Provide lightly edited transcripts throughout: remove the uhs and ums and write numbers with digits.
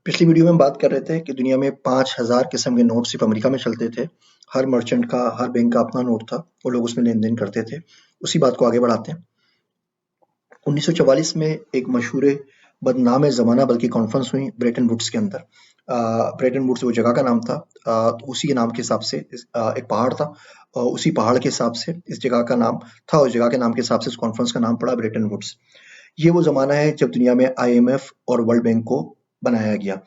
पिछली वीडियो में हम बात कर रहे थे कि दुनिया में 5000 किस्म के नोट सिर्फ अमेरिका में चलते थे। हर मर्चेंट का, हर बैंक का अपना नोट था और लोग उसमें लेन-देन करते थे। उसी बात को आगे बढ़ाते हैं। 1944 में एक मशहूर बदनाम ज़माना बल्कि कॉन्फ्रेंस हुई ब्रेटन वुड्स के अंदर। ब्रेटन वुड्स वो जगह का नाम था। तो उसी के नाम के हिसाब से एक पहाड़ था और उसी पहाड़ के हिसाब से इस जगह का नाम था, उस जगह के नाम के हिसाब से इस कॉन्फ्रेंस का नाम पड़ा ब्रेटन वुड्स। ये वो ज़माना है जब दुनिया में आईएमएफ और वर्ल्ड बैंक को बनाया गया।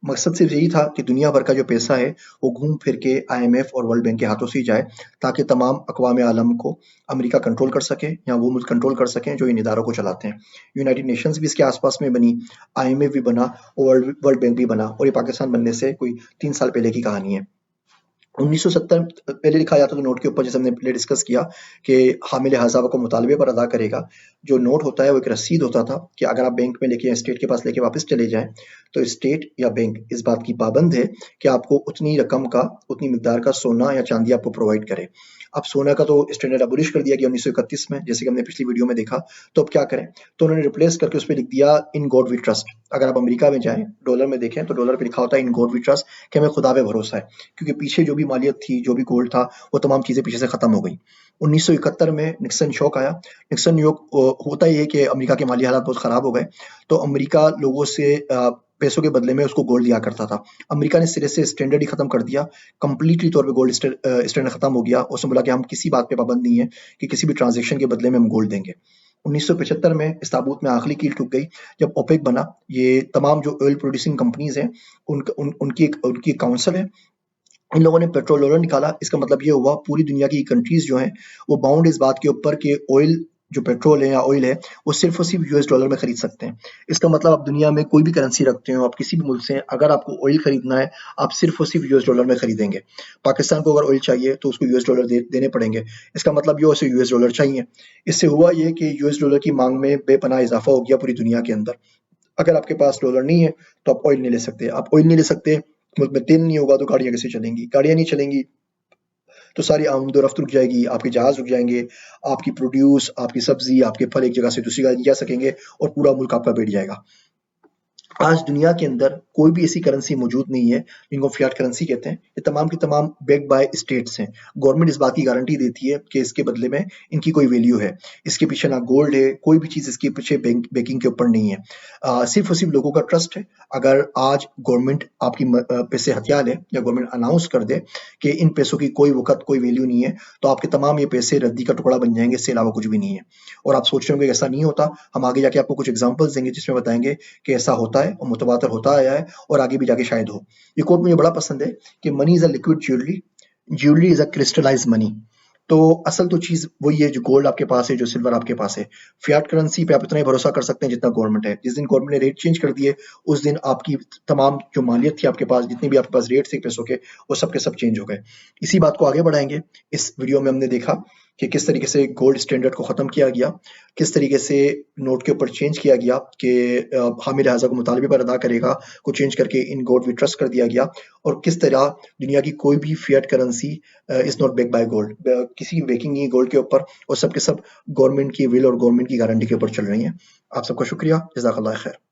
मकसद सिर्फ यही था कि दुनिया भर का जो पैसा है वो घूम फिर के आईएमएफ और वर्ल्ड बैंक के हाथों से ही जाए, ताकि तमाम अक़वाम आलम को अमेरिका कंट्रोल कर सके या वो मुल्क कंट्रोल कर सकें जो इन इदारों को चलाते हैं। यूनाइटेड नेशंस भी इसके आसपास में बनी, आईएमएफ भी बना और वर्ल्ड बैंक भी बना और ये पाकिस्तान बनने से कोई 3 साल पहले की कहानी है। 1970 पहले लिखा जाता था नोट के ऊपर, जैसे हमने पहले डिस्कस किया कि हामिल हज़ावा को मुतालबे पर अदा करेगा। जो नोट होता है वो एक रसीद होता था कि अगर आप बैंक में लेके या स्टेट के पास लेके वापस चले जाएं तो स्टेट या बैंक इस बात की पाबंद है कि आपको उतनी रकम का, उतनी मिकदार का सोना या चांदी आपको प्रोवाइड करे। अब सोना का तो स्टैंडर्ड अबॉलिश कर दिया गया 1931 में, जैसे कि हमने पिछली वीडियो में देखा। तो अब क्या करें? तो उन्होंने रिप्लेस करके उस पे लिख दिया इन गॉड वी ट्रस्ट। अगर आप अमेरिका में जाएं, डॉलर में देखें तो डॉलर पे लिखा होता है इन गॉड वी ट्रस्ट, कि हमें खुदा पे भरोसा है, क्योंकि पीछे जो भी मालियत थी, जो भी गोल्ड था, वो तमाम चीज़ें पीछे से ख़त्म हो गई। 1971 में निक्सन शॉक आया। निक्सन योग होता ही है कि अमेरिका के माली हालात बहुत ख़राब हो गए, तो अमेरिका लोगों से पैसों के बदले में उसको गोल्ड दिया करता था। अमेरिका ने सिरे से स्टैंडर्ड ही ख़त्म कर दिया, कंप्लीटली तौर पे गोल्ड स्टैंडर्ड ख़त्म हो गया। उसने बोला कि हम किसी बात पे पाबंद नहीं है कि किसी भी ट्रांज़ैक्शन के बदले में हम गोल्ड देंगे। 1975 में इस ताबूत में आखिरी कील ठुक गई जब ओपेक बना। ये तमाम जो ऑयल प्रोड्यूसिंग कंपनीज़ हैं, उनकी एक काउंसिल है। इन लोगों ने पेट्रोल डॉलर निकाला। इसका मतलब ये हुआ पूरी दुनिया की कंट्रीज जो हैं वो बाउंड इस बात के ऊपर कि ऑयल, जो पेट्रोल है या ऑयल है, वो सिर्फ और सिर्फ यूएस डॉलर में खरीद सकते हैं। इसका मतलब आप दुनिया में कोई भी करेंसी रखते हो, आप किसी भी मुल्क से, अगर आपको ऑयल खरीदना है, आप सिर्फ और सिर्फ यूएस डॉलर में खरीदेंगे। पाकिस्तान को अगर ऑयल चाहिए तो उसको यूएस डॉलर देने पड़ेंगे। इसका मतलब ये उसे यूएस डॉलर चाहिए। इससे हुआ ये कि यूएस डॉलर की मांग में बेपनाह इजाफा हो गया पूरी दुनिया के अंदर। अगर आपके पास डॉलर नहीं है तो आप ऑयल नहीं ले सकते। आप ऑयल नहीं ले सकते, मुल्क में तेल नहीं होगा तो गाड़ियाँ कैसे चलेंगी? गाड़ियाँ नहीं चलेंगी तो सारी आमदो-रफ्त रुक जाएगी, आपके जहाज़ रुक जाएँगे, आपकी प्रोड्यूस, आपकी सब्ज़ी, आपके फल एक जगह से दूसरी जगह नहीं जा सकेंगे और पूरा मुल्क आपका बैठ जाएगा। आज दुनिया के अंदर कोई भी ऐसी करेंसी मौजूद नहीं है जिनको फियाट करेंसी कहते हैं। ये तमाम की तमाम बैक्ड बाय स्टेट्स हैं। गवर्नमेंट इस बात की गारंटी देती है कि इसके बदले में इनकी कोई वैल्यू है। इसके पीछे ना गोल्ड है, कोई भी चीज़ इसके पीछे बैकिंग के ऊपर नहीं है। सिर्फ़ और सिर्फ़ लोगों का ट्रस्ट है। अगर आज गवर्नमेंट आपकी पैसे हथिया ले या गवर्नमेंट अनाउंस कर दे कि इन पैसों की कोई वक़्त कोई वैल्यू नहीं है, तो आपके तमाम ये पैसे रद्दी का टुकड़ा बन जाएँगे, इससे अलावा कुछ भी नहीं है। और आप सोच रहे होंगे ऐसा नहीं होता। हम आगे जाके आपको कुछ एग्ज़ाम्पल्स देंगे जिसमें बताएँगे कि ऐसा होता है और मुतवातर होता आया है और आगे भी जाके शायद हो। ये कोट मुझे बड़ा पसंद है कि money is a liquid jewellery, jewellery is a crystallised money. तो असल तो चीज़ वही है जो गोल्ड आपके पास है, जो सिल्वर आपके पास है। फियाट करेंसी पे आप इतना ही भरोसा कर सकते हैं जितना गवर्नमेंट है। जिस दिन गवर्नमेंट ने रेट चेंज कर दिए, उस दिन आपकी तमाम जो मालियत थी आपके पास, जितने भी आपके पास रेट थे पैसों वो सब के सब चेंज हो गए। इसी बात को आगे बढ़ाएँगे। इस वीडियो में हमने देखा कि किस तरीके से गोल्ड स्टैंडर्ड को ख़त्म किया गया, किस तरीके से नोट के ऊपर चेंज किया गया कि हामिल हज़ा को मुतालबे पर अदा करेगा को चेंज करके इन गॉड वी ट्रस्ट कर दिया गया, और किस तरह दुनिया की कोई भी Fiat currency is not backed by gold. किसी की बैकिंग नहीं है गोल्ड के ऊपर, और सब के सब गवर्नमेंट की विल और गवर्नमेंट की गारंटी के ऊपर चल रही हैं। आप सबका शुक्रिया। जज़ाकल्लाह खैर।